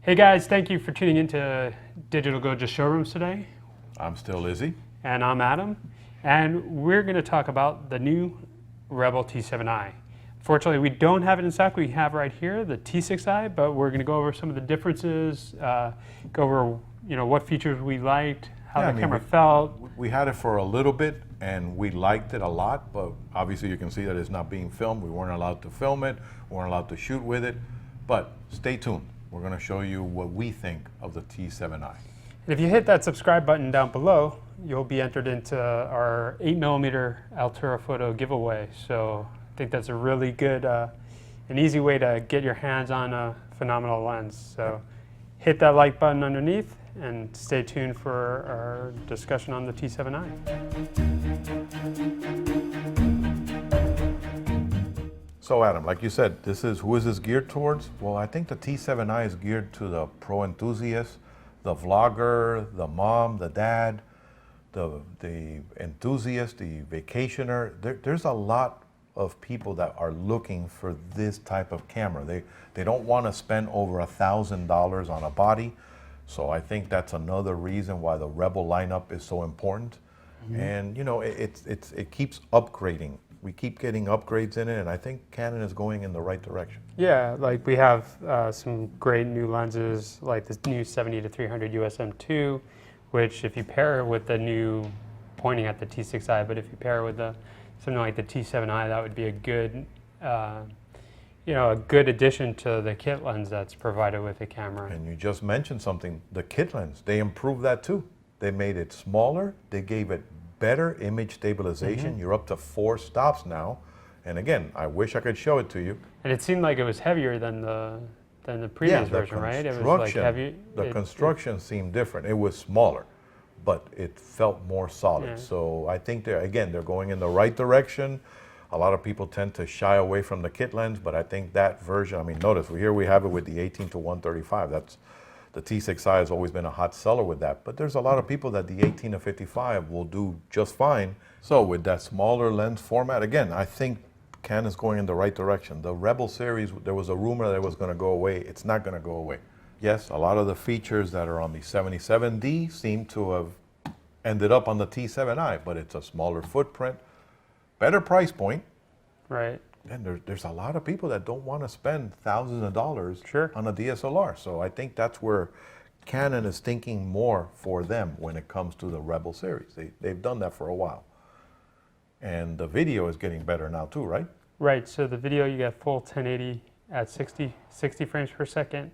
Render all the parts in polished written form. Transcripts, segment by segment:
Hey guys, thank you for tuning into Digital Goja Showrooms today. I'm still Izzy. And I'm Adam. And we're going to talk about the new Rebel T7i. Fortunately, we don't have it in stock. We have right here the T6i, but we're going to go over some of the differences, go over what features we liked, how the camera felt. We had it for a little bit and we liked it a lot, but obviously you can see that it's not being filmed. We weren't allowed to film it, we weren't allowed to shoot with it, but stay tuned. We're going to show you what we think of the T7i. And if you hit that subscribe button down below, you'll be entered into our 8mm Altura photo giveaway. So I think that's a really good and easy way to get your hands on a phenomenal lens. So hit that like button underneath and stay tuned for our discussion on the T7i. So Adam, like you said, who is this geared towards? Well, I think the T7i is geared to the pro enthusiast, the vlogger, the mom, the dad, the enthusiast, the vacationer. There's a lot of people that are looking for this type of camera. They don't want to spend over $1,000 on a body. So I think that's another reason why the Rebel lineup is so important. Mm-hmm. And it keeps upgrading. We keep getting upgrades in it, and I think Canon is going in the right direction. Yeah, like we have some great new lenses, like the new 70-300 USM2, which if you pair it with the new, pointing at the T6i, but if you pair it with something like the T7i, that would be a good, a good addition to the kit lens that's provided with the camera. And you just mentioned something, the kit lens, they improved that too. They made it smaller, they gave it better image stabilization. Mm-hmm. You're up to 4 stops now. And again, I wish I could show it to you. And it seemed like it was heavier than the previous version, right? It was like heavy. The construction seemed different. It was smaller, but it felt more solid. Yeah. So I think they're going in the right direction. A lot of people tend to shy away from the kit lens, but I think that version, I mean, notice here we have it with the 18-135. That's the T6i has always been a hot seller with that, but there's a lot of people that the 18-55 will do just fine. So with that smaller lens format, again, I think Canon is going in the right direction. The Rebel series, there was a rumor that it was going to go away. It's not going to go away. Yes, a lot of the features that are on the 77D seem to have ended up on the T7i, but it's a smaller footprint, better price point. Right. And there's a lot of people that don't want to spend thousands of dollars sure. on a DSLR. So I think that's where Canon is thinking more for them when it comes to the Rebel series. They've done that for a while. And the video is getting better now too, right? Right, so the video, you get full 1080 at 60 frames per second.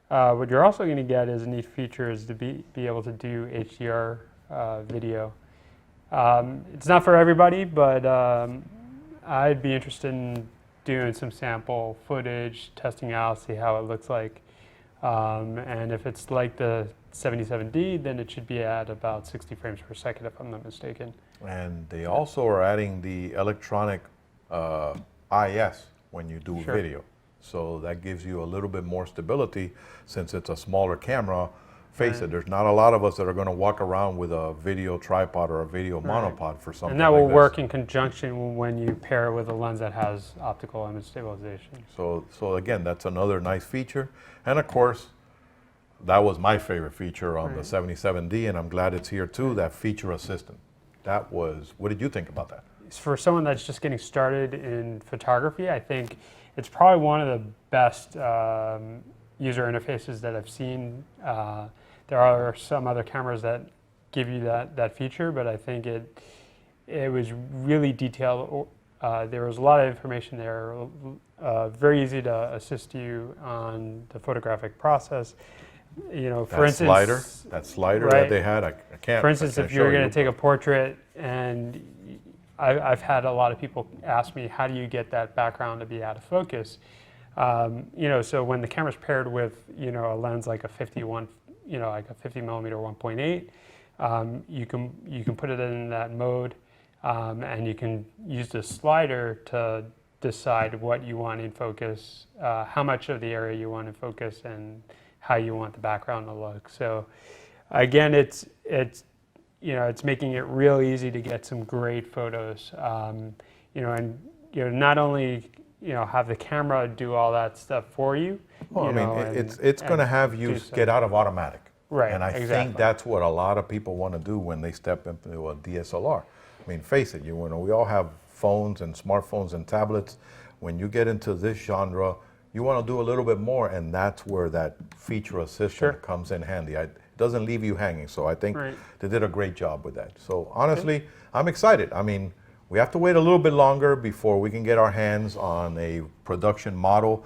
What you're also going to get is a neat feature is to be able to do HDR video. It's not for everybody, but I'd be interested in doing some sample footage, testing out, see how it looks like. And if it's like the 77D, then it should be at about 60 frames per second, if I'm not mistaken. And they also are adding the electronic IS when you do sure. video. So that gives you a little bit more stability since it's a smaller camera. Face it, there's not a lot of us that are going to walk around with a video tripod or a video monopod for something. And that will work in conjunction when you pair it with a lens that has optical image stabilization. So again, that's another nice feature. And of course, that was my favorite feature on the 77D, and I'm glad it's here too, that feature assistant. That was, what did you think about that? For someone that's just getting started in photography, I think it's probably one of the best user interfaces that I've seen. There are some other cameras that give you that feature, but I think it was really detailed. There was a lot of information there, very easy to assist you on the photographic process. For instance, that slider right, that they had, I can't. For instance, if you're going to take a portrait, and I've had a lot of people ask me, how do you get that background to be out of focus? So when the camera's paired with, a lens like a 50mm 1.8, you can put it in that mode, and you can use the slider to decide what you want in focus, how much of the area you want in focus, and how you want the background to look. So again, it's making it real easy to get some great photos. Not only have the camera do all that stuff for you. Well, you I mean, know, it's going to have you do so. get out of automatic. Right, And I exactly. think that's what a lot of people want to do when they step into a DSLR. I mean, face it, we all have phones and smartphones and tablets. When you get into this genre, you want to do a little bit more, and that's where that feature assistant Sure. comes in handy. It doesn't leave you hanging, so I think Right. they did a great job with that. So honestly, I'm excited. I mean, we have to wait a little bit longer before we can get our hands on a production model,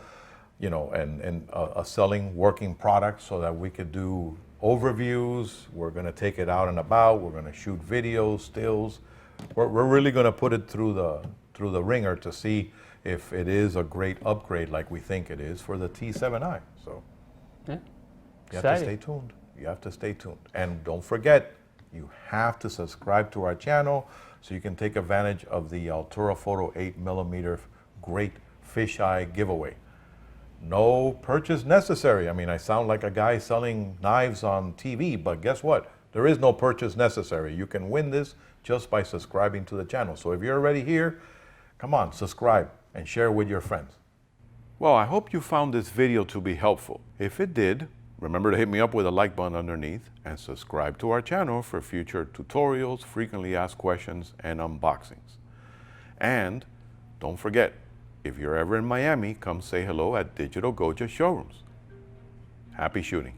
and a selling working product so that we could do overviews. We're going to take it out and about. We're going to shoot videos, stills. We're really going to put it through the ringer to see if it is a great upgrade like we think it is for the T7i. So Yeah. you have to stay tuned. You have to stay tuned. And don't forget, you have to subscribe to our channel so you can take advantage of the Altura Photo 8mm great fisheye giveaway. No purchase necessary. I mean, I sound like a guy selling knives on TV, but guess what? There is no purchase necessary. You can win this just by subscribing to the channel. So if you're already here, come on, subscribe and share with your friends. Well, I hope you found this video to be helpful. If it did, remember to hit me up with a like button underneath and subscribe to our channel for future tutorials, frequently asked questions, and unboxings. And don't forget, if you're ever in Miami, come say hello at Digital Goja showrooms. Happy shooting.